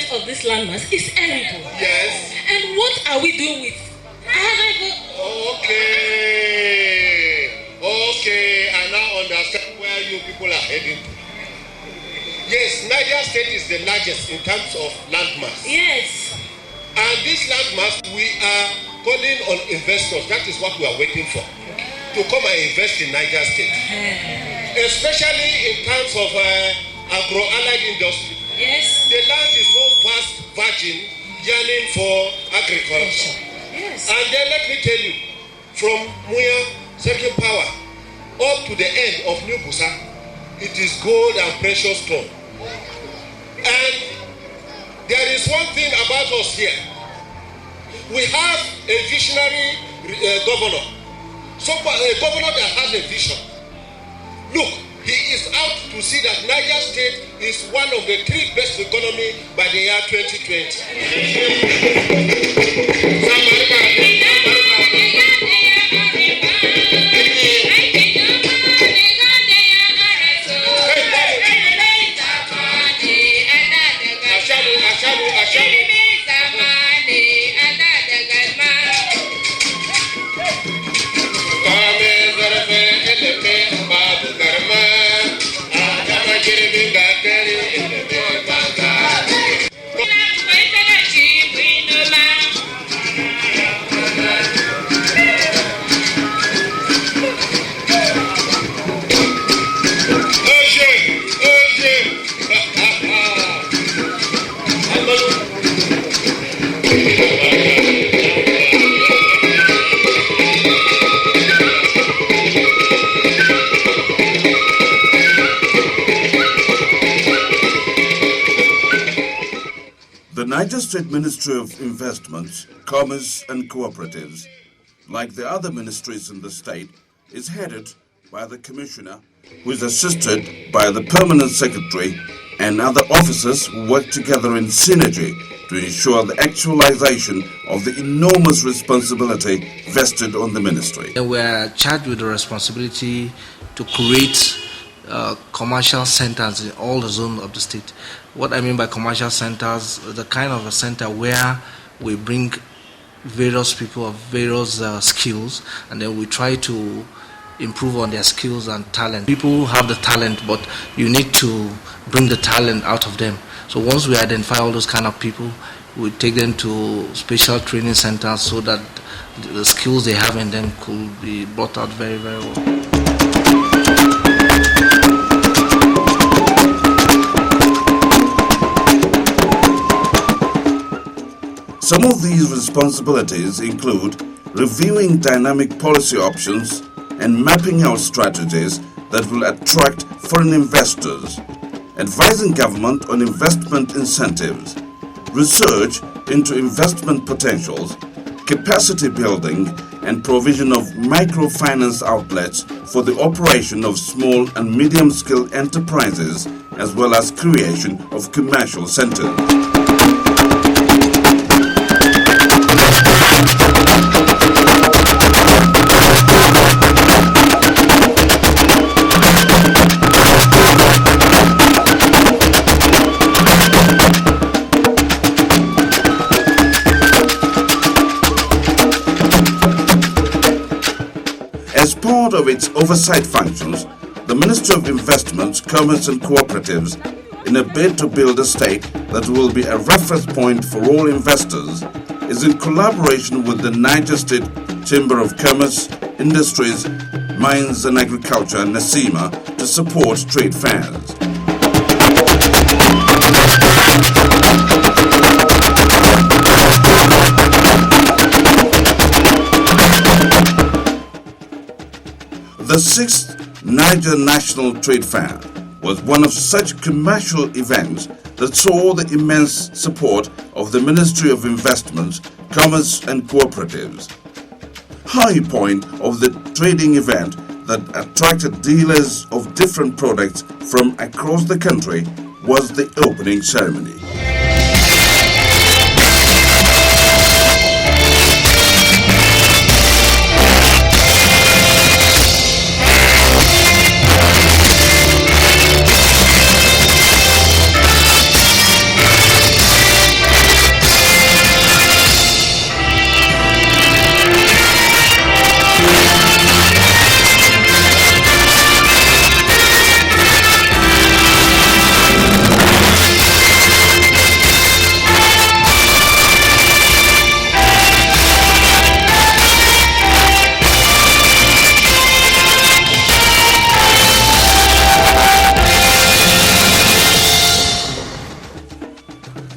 progress of this landmass is terrible. Yes. And what are we doing with? Okay, I now understand where you people are heading to. Yes, Niger State is the largest in terms of landmass. Yes. And this landmass, we are calling on investors. That is what we are waiting for. To come and invest in Niger State. Especially in terms of agro-allied industry. Yes. The land is so vast, virgin, yearning for agriculture. Yes. And then let me tell you, from Muya, Second Power, up to the end of New Busa, it is gold and precious stone. And there is one thing about us here. We have a visionary governor. A governor that has a vision. Look, he is out to see that Niger State is one of the 3 best economy by the year 2020. The Niger State Ministry of Investments, Commerce and Cooperatives, like the other ministries in the state, is headed by the Commissioner, who is assisted by the Permanent Secretary and other officers who work together in synergy to ensure the actualization of the enormous responsibility vested on the ministry. We are charged with the responsibility to create commercial centers in all the zones of the state. What I mean by commercial centers, the kind of a center where we bring various people of various skills, and then we try to improve on their skills and talent. People have the talent, but you need to bring the talent out of them. So once we identify all those kind of people, we take them to special training centers so that the skills they have in them could be brought out very, very well. Some of these responsibilities include reviewing dynamic policy options and mapping out strategies that will attract foreign investors, advising government on investment incentives, research into investment potentials, capacity building, and provision of microfinance outlets for the operation of small and medium-scale enterprises, as well as creation of commercial centers. As part of its oversight functions, the Ministry of Investments, Commerce and Cooperatives, in a bid to build a state that will be a reference point for all investors, is in collaboration with the Niger State Chamber of Commerce, Industries, Mines and Agriculture, NACIMA, to support trade fairs. The 6th Niger National Trade Fair was one of such commercial events that saw the immense support of the Ministry of Investments, Commerce and Cooperatives. High point of the trading event that attracted dealers of different products from across the country was the opening ceremony.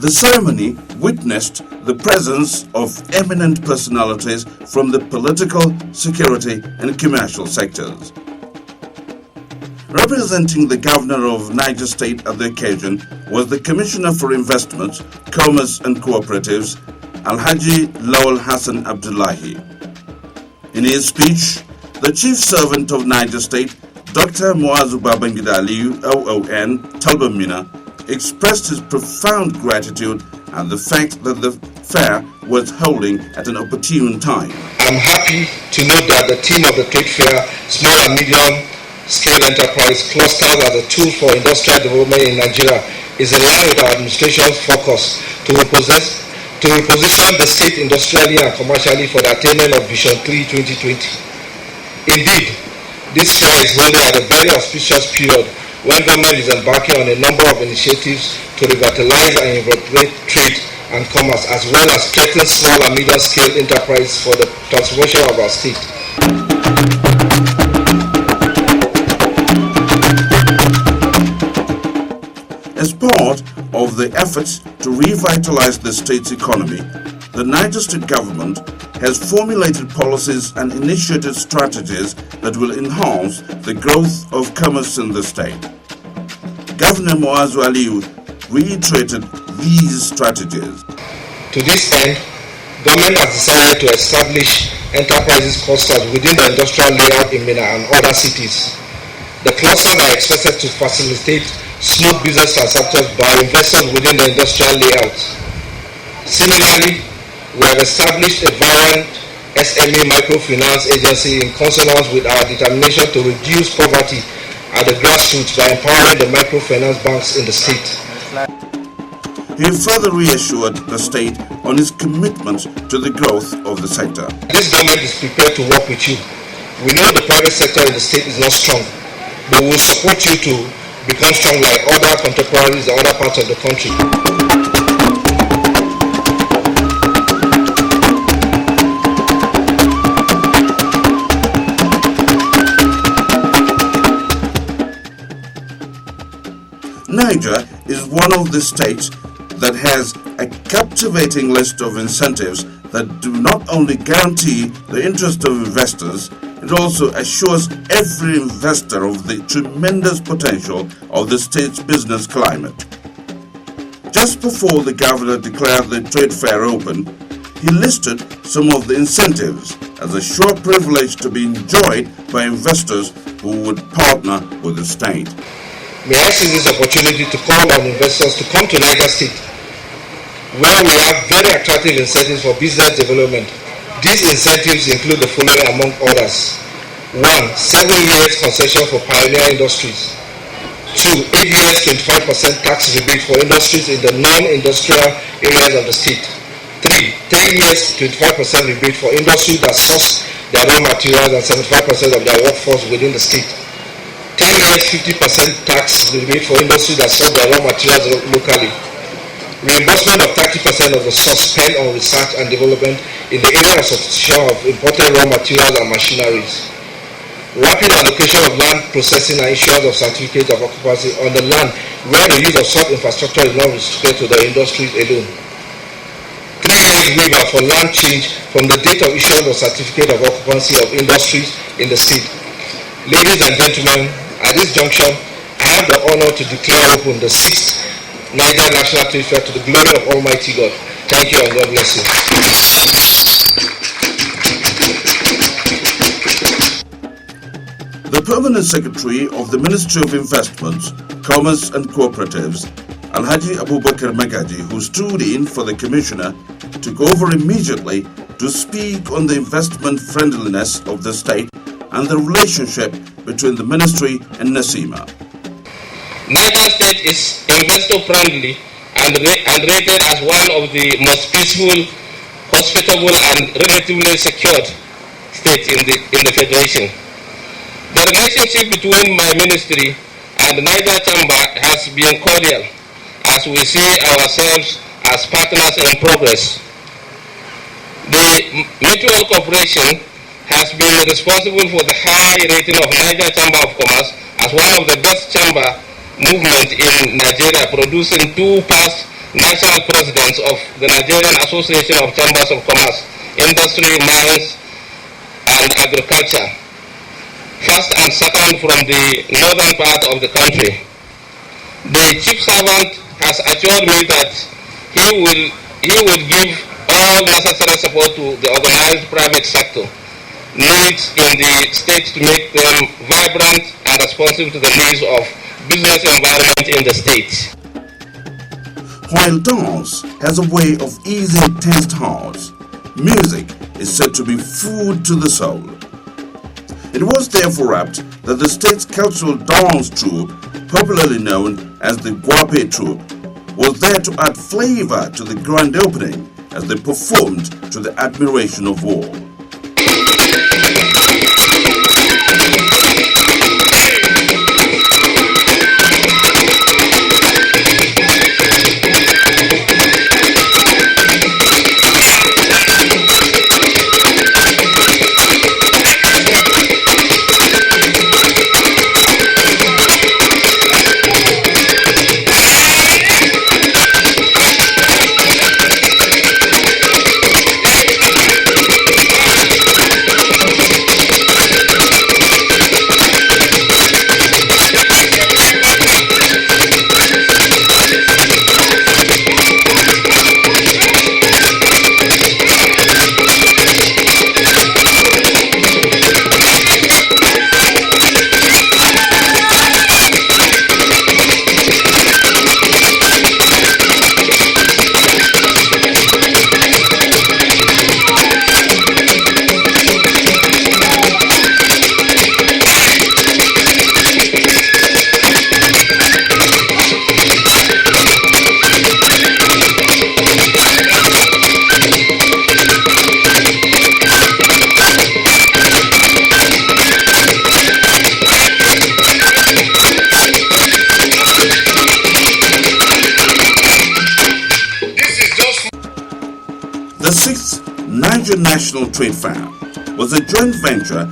The ceremony witnessed the presence of eminent personalities from the political, security and commercial sectors. Representing the Governor of Niger State at the occasion was the Commissioner for Investments, Commerce and Cooperatives, Alhaji Lawal Hassan Abdullahi. In his speech, the Chief Servant of Niger State, Dr. Muazu Babangida Aliyu, OON, Talbamina, expressed his profound gratitude at the fact that the fair was holding at an opportune time. I'm happy to note that the theme of the trade fair, Small and Medium Scale Enterprise Clusters as a Tool for Industrial Development in Nigeria, is in line with our administration's focus to reposition the state industrially and commercially for the attainment of Vision 3 2020. Indeed, this fair is holding at a very auspicious period when government is embarking on a number of initiatives to revitalize and incorporate trade and commerce, as well as strengthen small and medium scale enterprise for the transformation of our state. As part of the efforts to revitalize the state's economy, the Niger State government has formulated policies and initiated strategies that will enhance the growth of commerce in the state. Governor Muazu Aliyu reiterated these strategies. To this end, government has decided to establish enterprises clusters within the industrial layout in Minna and other cities. The clusters are expected to facilitate smooth business transactions by investors within the industrial layout. Similarly, we have established a vibrant SME microfinance agency in consonance with our determination to reduce poverty at the grassroots by empowering the microfinance banks in the state. He further reassured the state on his commitment to the growth of the sector. This government is prepared to work with you. We know the private sector in the state is not strong, but we will support you to become strong like other contemporaries in other parts of the country. Niger is one of the states that has a captivating list of incentives that do not only guarantee the interest of investors, it also assures every investor of the tremendous potential of the state's business climate. Just before the governor declared the trade fair open, he listed some of the incentives as a sure privilege to be enjoyed by investors who would partner with the state. May I seize this opportunity to call on investors to come to Niger State, where we have very attractive incentives for business development. These incentives include the following among others. 1. 7 years concession for pioneer industries. 2. 8 years 25% tax rebate for industries in the non-industrial areas of the state. 3. 10 years 25% rebate for industries that source their raw materials and 75% of their workforce within the state. 10 years 50% tax rebate for industries that source their raw materials locally. Reimbursement of 30% of the source spent on research and development in the area of substitution of imported raw materials and machineries. Rapid allocation of land processing and issuance of certificate of occupancy on the land where the use of such infrastructure is not restricted to the industries alone. 3 years waiver for land change from the date of issuance of certificate of occupancy of industries in the state. Ladies and gentlemen, at this junction, I have the honor to declare open the 6th Niger National Trade Fair to the glory of Almighty God. Thank you and God bless you. The Permanent Secretary of the Ministry of Investments, Commerce and Cooperatives, Alhaji Abubakar Magaji, who stood in for the Commissioner, took over immediately to speak on the investment friendliness of the state and the relationship between the Ministry and Nasima. Niger State is investor friendly and rated as one of the most peaceful, hospitable and relatively secured states in the Federation. The relationship between my ministry and the Niger Chamber has been cordial, as we see ourselves as partners in progress. The mutual cooperation has been responsible for the high rating of Niger Chamber of Commerce as one of the best chamber movement in Nigeria, producing 2 past national presidents of the Nigerian Association of Chambers of Commerce, Industry, Mines, and Agriculture, first and second from the northern part of the country. The chief servant has assured me that he will give all necessary support to the organized private sector needs in the state to make them vibrant and responsive to the needs of business environment in the state. While dance has a way of easing tensed hearts, music is said to be food to the soul. It was therefore apt that the state's cultural dance troupe, popularly known as the Guape troupe, was there to add flavor to the grand opening as they performed to the admiration of all. The 6th Niger National Trade Fair was a joint venture